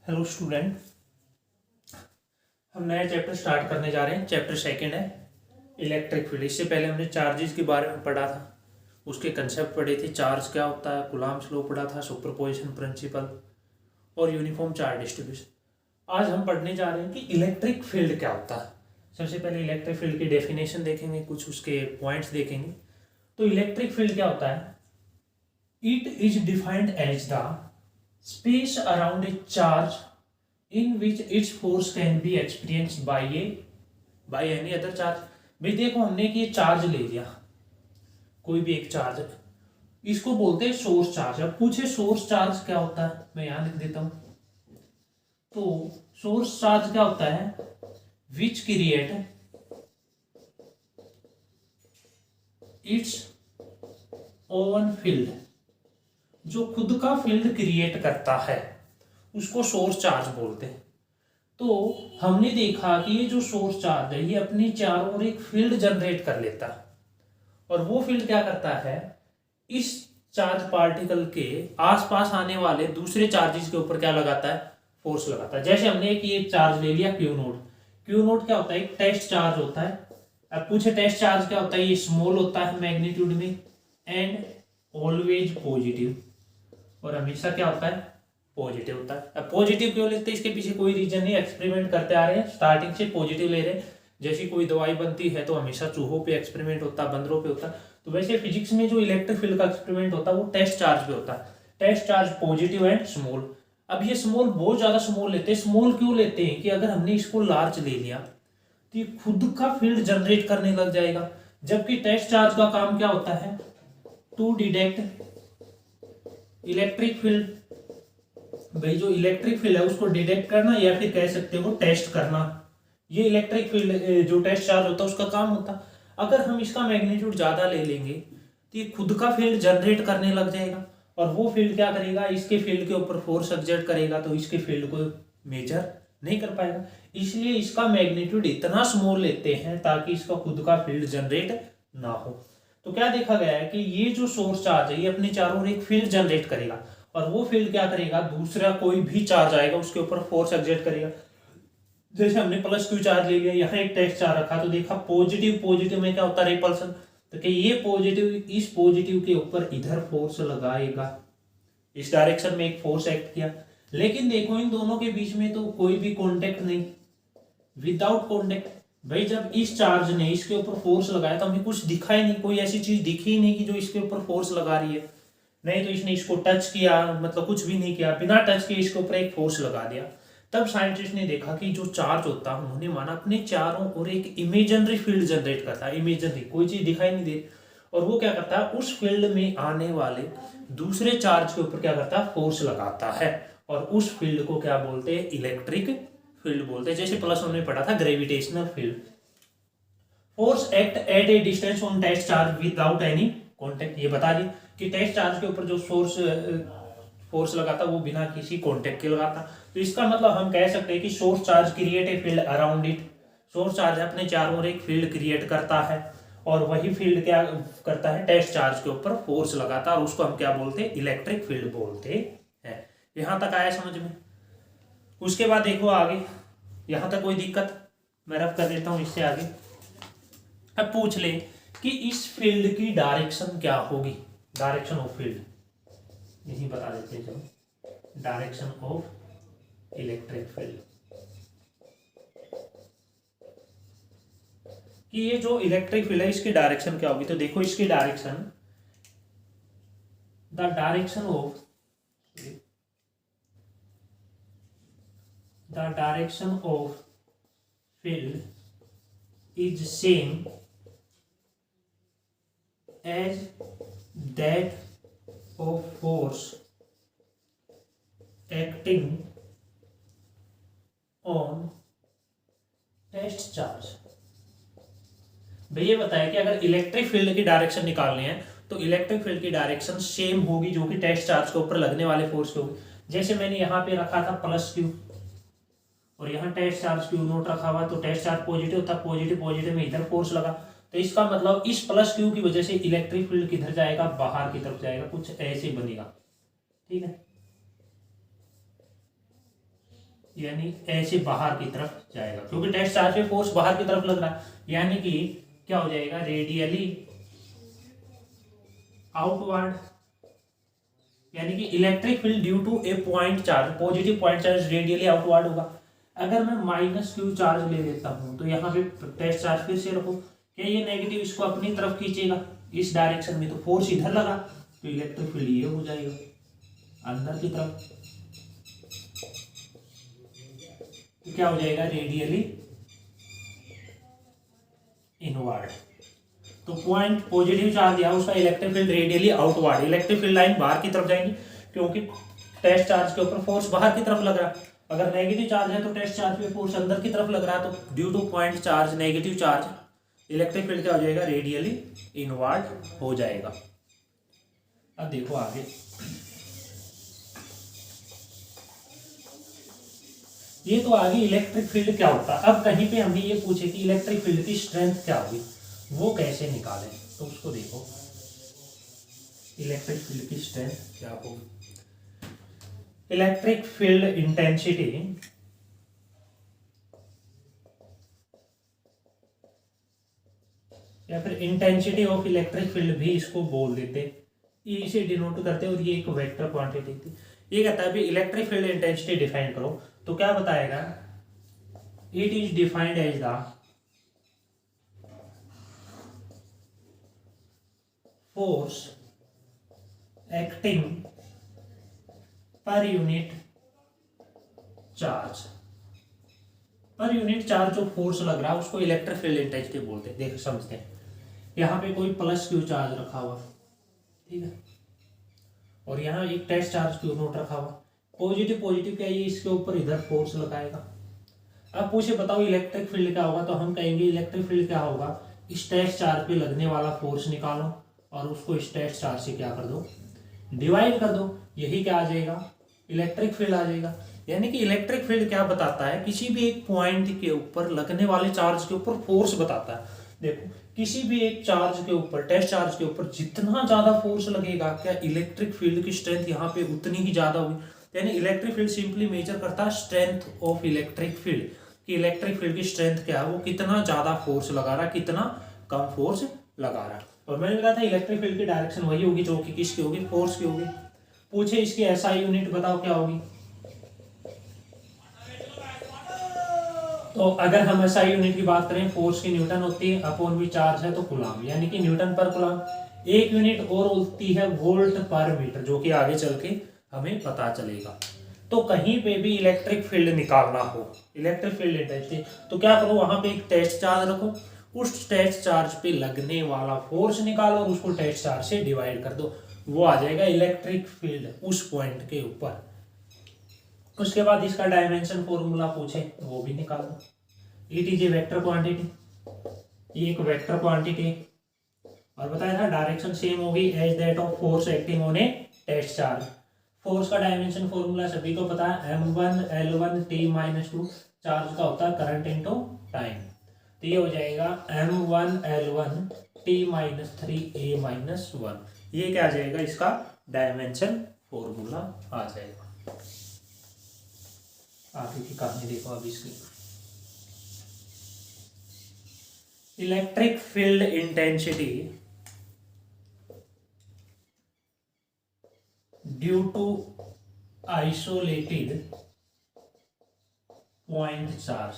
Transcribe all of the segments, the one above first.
Hello student, हम नया chapter start करने जा रहे हैं। चैप्टर सेकंड है इलेक्ट्रिक फील्ड। इससे पहले हमने चार्जेस के बारे में पढ़ा था, उसके कंसेप्ट पढ़े थे। चार्ज क्या होता है, कूलम्ब्स लॉ पढ़ा था, सुपरपोजिशन प्रिंसिपल और यूनिफॉर्म चार्ज डिस्ट्रीब्यूशन। आज हम पढ़ने जा रहे हैं कि इलेक्ट्रिक फील्ड क्या होता है। सबसे पहले इलेक्ट्रिक फील्ड की डेफिनेशन देखेंगे, कुछ उसके पॉइंट्स देखेंगे। तो इलेक्ट्रिक फील्ड क्या होता है? It is defined as the space around a charge in which its force can be experienced by any other charge। भाई देखो, हमने कि ये चार्ज ले लिया, कोई भी एक चार्ज, इसको बोलते हैं सोर्स चार्ज। अब पूछे सोर्स चार्ज क्या होता है, मैं यहां लिख देता हूं। तो सोर्स चार्ज क्या होता है? Which create its own field, जो खुद का फील्ड क्रिएट करता है उसको सोर्स चार्ज बोलते हैं। तो हमने देखा कि ये जो सोर्स चार्ज है ये अपने चारों ओर एक फील्ड जनरेट कर लेता है, और वो फील्ड क्या करता है? इस चार्ज पार्टिकल के आसपास आने वाले दूसरे चार्जेस के ऊपर क्या लगाता है? फोर्स लगाता है। जैसे हमने एक ये चार्ज ले लिया क्यू नोड। क्यू नोड क्या होता है? एक टेस्ट चार्ज होता है। अब पूछे टेस्ट चार्ज क्या होता है? ये स्मॉल होता है मैग्नीट्यूड में एंड ऑलवेज पॉजिटिव, और हमेशा क्या होता है? पॉजिटिव होता है। अब पॉजिटिव क्यों लेते हैं? इसके पीछे कोई रीजन नहीं, एक्सपेरिमेंट करते आ रहे हैं, स्टार्टिंग से पॉजिटिव ले रहे हैं। जैसी कोई दवाई बनती है तो हमेशा चूहों पे एक्सपेरिमेंट होता है, बंदरों पे होता है। तो वैसे फिजिक्स में जो इलेक्ट्रिक फील्ड का एक्सपेरिमेंट होता है वो टेस्ट चार्ज पे होता है। Test charge positive and small. अब ये स्मॉल बहुत ज्यादा स्मॉल लेते हैं। स्मॉल क्यों लेते हैं? कि अगर हमने इसको लार्ज ले लिया तो ये खुद का फील्ड जनरेट करने लग जाएगा। जबकि टेस्ट चार्ज का काम क्या होता है? To detect electric field. भाई जो इलेक्ट्रिक फील्ड है उसको डिटेक्ट करना, या फिर कह सकते हो टेस्ट करना। ये इलेक्ट्रिक फील्ड जो टेस्ट चार्ज होता है उसका काम होता है। अगर हम इसका मैग्नीट्यूड ज्यादा ले लेंगे तो ये खुद का फील्ड जनरेट करने लग जाएगा, और वो फील्ड क्या करेगा? इसके फील्ड के ऊपर फोर्स एक्सर्ट करेगा, तो इसके फील्ड को मेजर नहीं कर पाएगा। इसलिए इसका मैग्नीट्यूड इतना स्मॉल लेते हैं ताकि इसका खुद का फील्ड जनरेट ना हो। तो क्या देखा गया है कि ये जो सोर्स चार्ज है ये अपने चारों ओर एक फील्ड जनरेट करेगा, और वो फील्ड क्या करेगा? दूसरा कोई भी चार्ज आएगा उसके ऊपर फोर्स एक्सर्ट करेगा। जैसे हमने प्लस क्यू चार्ज ले लिया, यहाँ एक टेस्ट चार्ज रखा, तो देखा पॉजिटिव पॉजिटिव में क्या होता है? रिपल्सन। तो कि ये पॉजिटिव इस पॉजिटिव के ऊपर इधर फोर्स लगाएगा, इस डायरेक्शन में एक फोर्स एक्ट किया। लेकिन देखो इन दोनों के बीच में तो कोई भी कॉन्टेक्ट नहीं, विदाउट कॉन्टेक्ट। भाई जब इस चार्ज ने इसके ऊपर फोर्स लगाया तो हमें कुछ दिखा ही नहीं, कोई ऐसी चीज दिखी ही नहीं कि जो इसके ऊपर फोर्स लगा रही है। नहीं तो इसने इसको टच किया, मतलब कुछ भी नहीं किया, बिना टच किए इसके ऊपर एक फोर्स लगा दिया। तब साइंटिस्ट ने देखा कि जो चार्ज होता है उन्होंने माना अपने चारों ओर एक इमेजिनरी फील्ड जनरेट करता है। इमेजिनरी, कोई चीज दिखाई नहीं दे, और वो क्या करता है? उस फील्ड में आने वाले दूसरे चार्ज के ऊपर क्या करता है? फोर्स लगाता है, और उस फील्ड को क्या बोलते हैं? इलेक्ट्रिक फील्ड बोलते हैं। जैसे प्लस हमने पढ़ा था gravitational field. Force act at a distance on test charge without any contact. ये बता दी कि टेस्ट चार्ज के ऊपर जो फोर्स लगाता वो बिना किसी कॉन्टेक्ट के लगाता। तो इसका मतलब हम कह सकते हैं कि source charge create a field around it. Source charge अपने चारों ओर एक फील्ड क्रिएट करता है, और वही फील्ड क्या करता है? टेस्ट चार्ज के ऊपर फोर्स लगाता है, और उसको हम क्या बोलते हैं? इलेक्ट्रिक फील्ड बोलते हैं। यहां तक आया समझ में? उसके बाद देखो आगे, यहां तक कोई दिक्कत? मैं रफ कर देता हूं इससे आगे। अब पूछ ले कि इस फील्ड की डायरेक्शन क्या होगी? डायरेक्शन ऑफ फील्ड यही बता देते हैं। चलो, डायरेक्शन ऑफ इलेक्ट्रिक फील्ड, कि ये जो इलेक्ट्रिक फील्ड है इसकी डायरेक्शन क्या होगी? तो देखो इसकी direction, the direction of field is same as that of force acting on test charge. भैया बताया कि अगर इलेक्ट्रिक फील्ड की डायरेक्शन निकालनी है तो इलेक्ट्रिक फील्ड की डायरेक्शन सेम होगी जो कि टेस्ट चार्ज के ऊपर लगने वाले फोर्स की होगी। जैसे मैंने यहां पे रखा था प्लस क्यू, और यहाँ टेस्ट चार्ज क्यू नोट रखा हुआ, तो टेस्ट चार्ज पॉजिटिव था, पॉजिटिव पॉजिटिव में इधर फोर्स लगा। तो इसका मतलब इस प्लस क्यू की वजह से इलेक्ट्रिक फील्ड किधर जाएगा? बाहर की तरफ जाएगा, कुछ ऐसे बनेगा। ठीक है, यानी ऐसे बाहर की तरफ जाएगा, क्योंकि टेस्ट चार्ज पे फोर्स बाहर की तरफ लग रहा है, यानी कि क्या हो जाएगा, रेडियली आउटवर्ड, यानी कि electric field due to a point charge, positive point charge radially outward होगा। अगर मैं माइनस क्यू चार्ज ले लेता हूं तो यहाँ पे टेस्ट चार्ज फिर से रखो, क्या ये नेगेटिव इसको अपनी तरफ खींचेगा इस डायरेक्शन में, तो फोर्स इधर लगा तो इलेक्ट्रिक फील्ड ये हो जाएगा अंदर की तरफ, तो क्या हो जाएगा, रेडियली इनवर्ड। तो पॉइंट पॉजिटिव चार्ज दिया उसका electric field radially outward, electric field line बाहर की तरफ जाएंगी क्योंकि टेस्ट चार्ज के ऊपर फोर्स बाहर की तरफ लग रहा है। अगर नेगेटिव चार्ज है तो टेस्ट चार्ज पे फोर्स अंदर की तरफ लग रहा है, तो due two point charge negative charge electric field क्या हो जाएगा, रेडियली इनवर्ड हो जाएगा। अब देखो आगे, ये तो आगे इलेक्ट्रिक फील्ड क्या होता है। अब कहीं पे हमने ये पूछे कि इलेक्ट्रिक फील्ड की स्ट्रेंथ क्या होगी, वो कैसे निकालें, तो उसको देखो, इलेक्ट्रिक फील्ड की स्ट्रेंथ क्या होगी। इलेक्ट्रिक फील्ड इंटेंसिटी या फिर इंटेंसिटी ऑफ इलेक्ट्रिक फील्ड भी इसको बोल देते, ई से डिनोट करते, और ये एक वेक्टर क्वांटिटी थी। ये कहता है इलेक्ट्रिक फील्ड इंटेंसिटी डिफाइन करो, तो क्या बताएगा, it is defined as the force acting per unit charge, per unit charge जो फोर्स लग रहा है उसको इलेक्ट्रिक फील्ड इंटेंसिटी बोलते हैं। देख समझते हैं, यहाँ पे कोई प्लस क्यू चार्ज रखा हुआ, ठीक है, और यहाँ एक टेस्ट चार्ज क्यू नोट रखा हुआ, पॉजिटिव पॉजिटिव क्या ये इसके ऊपर इधर फोर्स लगाएगा। अब पूछे बताओ इलेक्ट्रिक फील्ड क्या होगा, तो हम कहेंगे इलेक्ट्रिक फील्ड क्या होगा, इस टेस्ट चार्ज पे लगने वाला फोर्स निकालो और उसको इस टेस्ट चार्ज से क्या कर दो, डिवाइड कर दो, यही क्या आ जाएगा, इलेक्ट्रिक फील्ड आ जाएगा। यानी कि इलेक्ट्रिक फील्ड क्या बताता है, किसी भी एक पॉइंट के ऊपर लगने वाले चार्ज के ऊपर फोर्स बताता है। देखो किसी भी एक चार्ज के ऊपर, टेस्ट चार्ज के ऊपर जितना ज्यादा फोर्स लगेगा, क्या इलेक्ट्रिक फील्ड की स्ट्रेंथ यहाँ पे उतनी ही ज्यादा होगी। यानी इलेक्ट्रिक फील्ड सिंपली मेजर करता है स्ट्रेंथ ऑफ इलेक्ट्रिक फील्ड, कि इलेक्ट्रिक फील्ड की स्ट्रेंथ क्या है, वो कितना ज्यादा फोर्स लगा रहा है, कितना कम फोर्स लगा रहा है। और मैंने कहा था इलेक्ट्रिक फील्ड की डायरेक्शन वही होगी जो कि किसकी होगी, फोर्स की होगी। पूछे इसकी एसआई यूनिट बताओ क्या होगी, तो अगर हम एसआई यूनिट की बात करें, फोर्स की न्यूटन होती है, अपॉन भी चार्ज है तो कूलम, यानी कि न्यूटन पर कूलम। एक यूनिट और होती है वोल्ट पर मीटर, जो कि आगे चल के हमें पता चलेगा। तो कहीं पे भी इलेक्ट्रिक फील्ड निकालना हो, इलेक्ट्रिक फील्ड इंटेंसिटी, तो क्या करो, वहां पे एक टेस्ट चार्ज रखो, उस टेस्ट चार्ज पे लगने वाला फोर्स निकालो और उसको टेस्ट चार्ज से डिवाइड कर दो, वो आ जाएगा इलेक्ट्रिक फील्ड उस पॉइंट के ऊपर। उसके बाद इसका डायमेंशन फॉर्मूला पूछे वो भी निकाल दो। It is a vector quantity, ये एक वेक्टर क्वांटिटी, और बताया था डायरेक्शन सेम होगी as that of force acting on a test charge. Force का डायमेंशन फॉर्मूला सभी को पता है, m1 l1 t-2, चार्ज का होता है करंट इनटू टाइम, तो ये हो जाएगा m1 l1 t-3 a-1, ये क्या आ जाएगा, इसका डायमेंशन फॉर्मूला आ जाएगा। आगे की कहानी देखो अब इसकी, electric field intensity due to isolated point charge,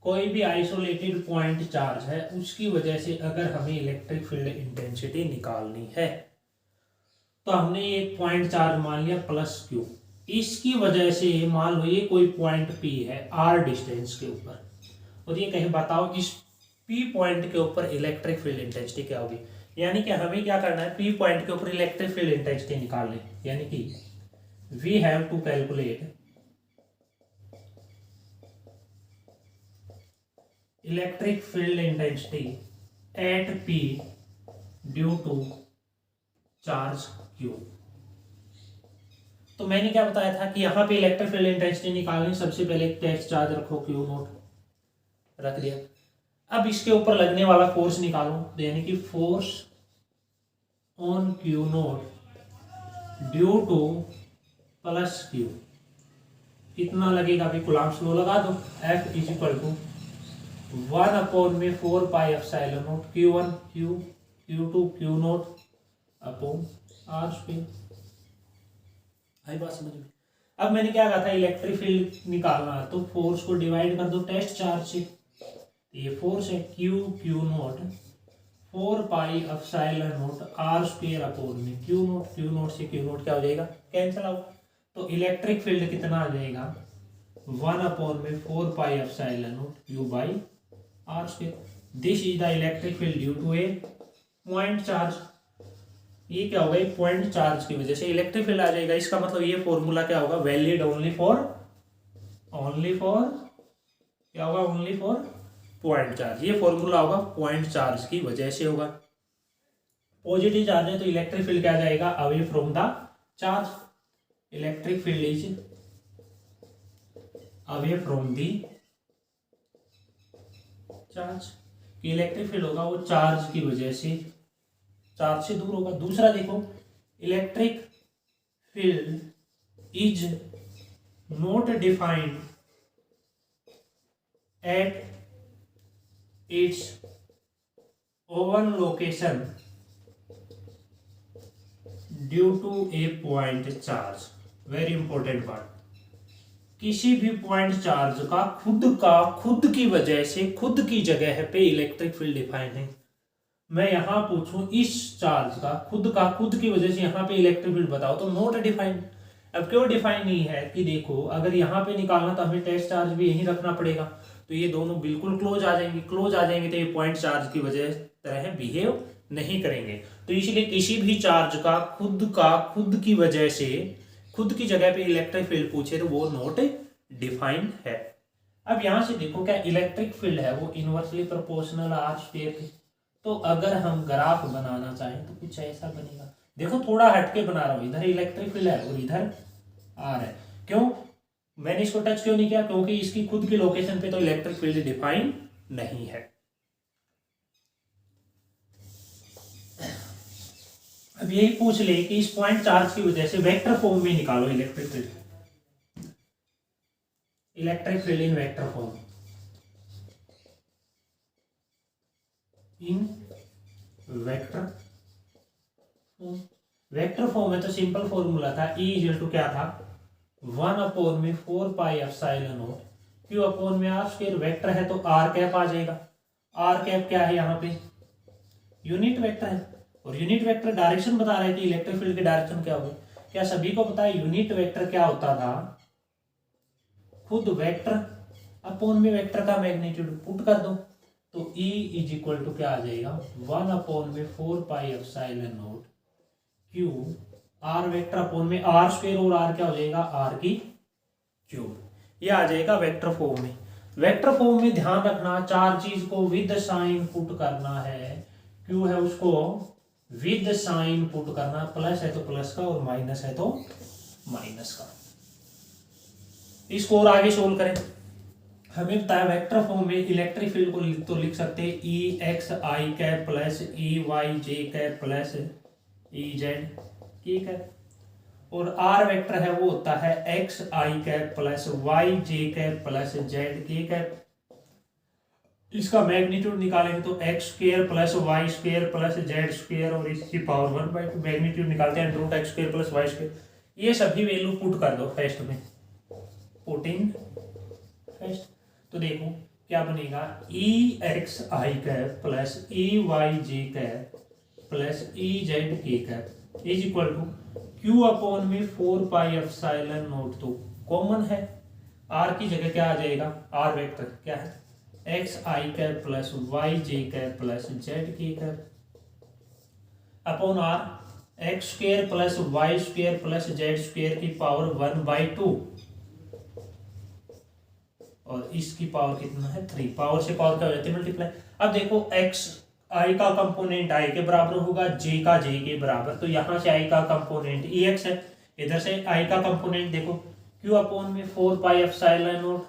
कोई भी आइसोलेटेड पॉइंट चार्ज है उसकी वजह से अगर हमें इलेक्ट्रिक फील्ड इंटेंसिटी निकालनी है, तो हमने एक पॉइंट चार्ज मान लिया प्लस क्यू, इसकी वजह से मान लो ये कोई पॉइंट P है r डिस्टेंस के ऊपर, और ये कहीं बताओ इस P पॉइंट के ऊपर इलेक्ट्रिक फील्ड इंटेंसिटी क्या होगी। यानी कि हमें क्या करना है, P पॉइंट के ऊपर इलेक्ट्रिक फील्ड इंटेंसिटी निकालनी, यानी कि we have to calculate electric field intensity at P due to charge Q। तो मैंने क्या बताया था कि यहाँ पे इलेक्ट्रिक फील्ड इंटेंसिटी निकालनी, सबसे पहले एक टेस्ट चार्ज रखो Q नोट रख दिया, अब इसके ऊपर लगने वाला फोर्स निकालो, तो यानी कि force on Q nought due to plus Q, कितना लगेगा अभी कूलम्ब्स लॉ लगा दो। F is equal to 1/4 pi epsilon nought Q1 Q Q2 Q nought upon R square. आई बात समझ में। अब मैंने क्या कहा था, इलेक्ट्रिक फील्ड निकालना है तो फोर्स को डिवाइड कर दो टेस्ट चार्ज से। ये फोर्स है Q naught 4 pi epsilon naught R square upon में Q नॉट से Q नॉट क्या हो जाएगा, कैंसिल आउट। तो इलेक्ट्रिक फील्ड कितना आ जाएगा 1/4 pi epsilon naught Q by R square. This is the electric field due to a point charge. ये क्या होगा, एक पॉइंट चार्ज की वजह से इलेक्ट्रिक फील्ड आ जाएगा। इसका मतलब ये फॉर्मूला क्या होगा, वैलिड ओनली फॉर क्या होगा, ओनली फॉर पॉइंट चार्ज। ये फॉर्मूला होगा पॉइंट चार्ज की वजह से होगा। पॉजिटिव चार्ज है तो इलेक्ट्रिक फील्ड क्या जाएगा, away from the charge. Electric field is away from the charge. Electric field होगा वो चार्ज की वजह से, चार्ज से दूर होगा। दूसरा देखो, electric field is not defined at its own location due to a point charge. Very important बात, किसी भी पॉइंट चार्ज का खुद की वजह से खुद की जगह पे इलेक्ट्रिक फील्ड डिफाइन है। मैं यहां पूछूं इस चार्ज का खुद की वजह से यहां पे इलेक्ट्रिक फील्ड बताओ तो नॉट डिफाइंड। अब क्यों डिफाइन नहीं है कि देखो, अगर यहां पे निकालना तो हमें टेस्ट चार्ज भी यहीं रखना पड़ेगा, तो ये दोनों बिल्कुल क्लोज आ जाएंगे तो ये पॉइंट चार्ज की वजह तरह बिहेव नहीं करेंगे। तो इसलिए किसी भी चार्ज का खुद की वजह से खुद की जगह पे इलेक्ट्रिक फील्ड पूछे तो वो नॉट डिफाइंड है। अब यहां से देखो, क्या इलेक्ट्रिक फील्ड है वो इनवर्सली प्रोपोर्शनल आर स्क्वायर के। तो अगर हम ग्राफ बनाना चाहें तो कुछ ऐसा बनेगा। देखो थोड़ा हटके बना रहा हूं, इधर इलेक्ट्रिक फील्ड है और इधर आर है। क्यों मैंने इसको टच क्यों नहीं किया, क्योंकि इसकी खुद की लोकेशन पे तो इलेक्ट्रिक फील्ड डिफाइन नहीं है। अब यही पूछ ले कि इस पॉइंट चार्ज की वजह से वेक्टर फॉर्म में निकालो इलेक्ट्रिक फील्ड। इलेक्ट्रिक फील्ड इन वेक्टर फॉर्म, इन वेक्टर फॉर्म है तो सिंपल फॉर्मूला था E इक्वल टू क्या था 1/4 pi epsilon naught Q upon में R स्क्वायर। वेक्टर है तो R कैप आ जाएगा। R कैप क्या है, यहाँ पे यूनिट वेक्टर है और यूनिट वेक्टर डायरेक्शन बता रहा है कि इलेक्ट्रिक फील्ड की डायरेक्शन क्या होगी। क्या सभी को पता है यूनिट वेक्टर क्या होता था, खुद वेक्टर अपॉन में वेक्टर का मैग्नीट्यूड पुट कर दो तो E इज इक्वल टू क्या आ जाएगा 1/4 pi epsilon naught Q R vector upon में R स्क्वायर और R क्या हो जाएगा R की क्यूब। ये आ जाएगा वेक्टर फॉर्म में। वेक्टर फॉर्म में ध्यान रखना चार चीज को विद साइन पुट करना है। Q है उसको विद साइन पुट करना, प्लस है तो प्लस का और माइनस है तो माइनस का। इसको और आगे सोल्व करें। हमें बताया वेक्टर फॉर्म में इलेक्ट्रिक फील्ड को तो लिख सकते हैं EXI cap plus EYJ cap plus EZ, ठीक है। और R वेक्टर है वो होता है XI cap plus YJ cap plus ZK cap. इसका मैग्नीट्यूड निकालेंगे तो x square plus y square plus z square और इसकी पावर 1/2 मैग्नीट्यूड निकालते हैं root x square plus y square. ये सभी वैल्यू पुट कर दो फर्स्ट में, पुट इन फर्स्ट। तो देखो क्या बनेगा EXI cap plus EYJ cap plus EZK cap is equal to Q upon में 4 पाई एप्सिलॉन नॉट। तो कॉमन है, R की जगह क्या आ जाएगा, R वेक्टर क्या है XI cap plus YJ cap plus ZK cap upon R x square plus y square plus z square की पावर 1/2 और इसकी पावर कितना है 3। पावर से पावर क्या हो जाती है मल्टीप्लाई। अब देखो x i का कंपोनेंट i के बराबर होगा, j का j के बराबर, तो यहां से i का कंपोनेंट ex है, इधर से i का कंपोनेंट देखो q अपॉन में 4 पाई एप्सिलॉन नॉट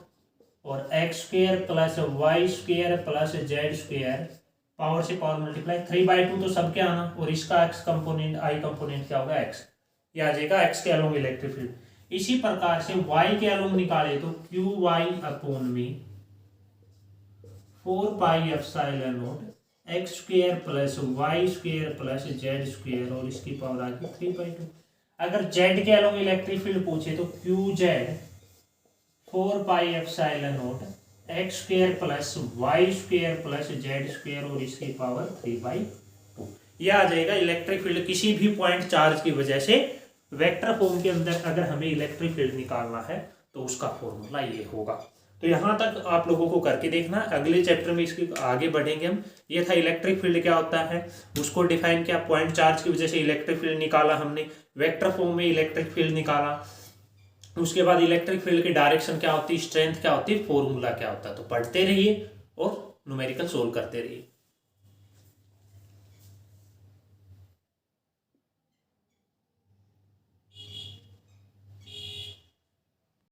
और x square plus y square plus z square power से पावर मल्टीप्लाई 3/2 तो सब क्या आना और इसका x कंपोनेंट i कंपोनेंट क्या होगा x। ये आ जाएगा x के अलोंग इलेक्ट्रिक फील्ड। इसी प्रकार से y के अलग निकाले तो क्यू वाई अपॉन में 4πε0 X square plus Y square plus Z square और इसकी पावर आ गई 3/2। अगर जेड के अलग इलेक्ट्रिक फील्ड पूछे तो Q Z 4πε0 X square plus Y square plus Z square और इसकी पावर 3/2। यह आ जाएगा इलेक्ट्रिक फील्ड किसी भी पॉइंट चार्ज की वजह से वेक्टर फॉर्म के अंदर अगर हमें इलेक्ट्रिक फील्ड निकालना है तो उसका फॉर्मूला ये होगा। तो यहाँ तक आप लोगों को करके देखना, अगले चैप्टर में इसके आगे बढ़ेंगे हम। ये था इलेक्ट्रिक फील्ड क्या होता है, उसको डिफाइन किया, पॉइंट चार्ज की वजह से इलेक्ट्रिक फील्ड निकाला हमने, वेक्टर फॉर्म में इलेक्ट्रिक फील्ड निकाला, उसके बाद इलेक्ट्रिक फील्ड की डायरेक्शन क्या होती है, स्ट्रेंथ क्या होती है, फॉर्मूला क्या होता है। तो पढ़ते रहिए और न्यूमेरिकल सोल्व करते रहिए।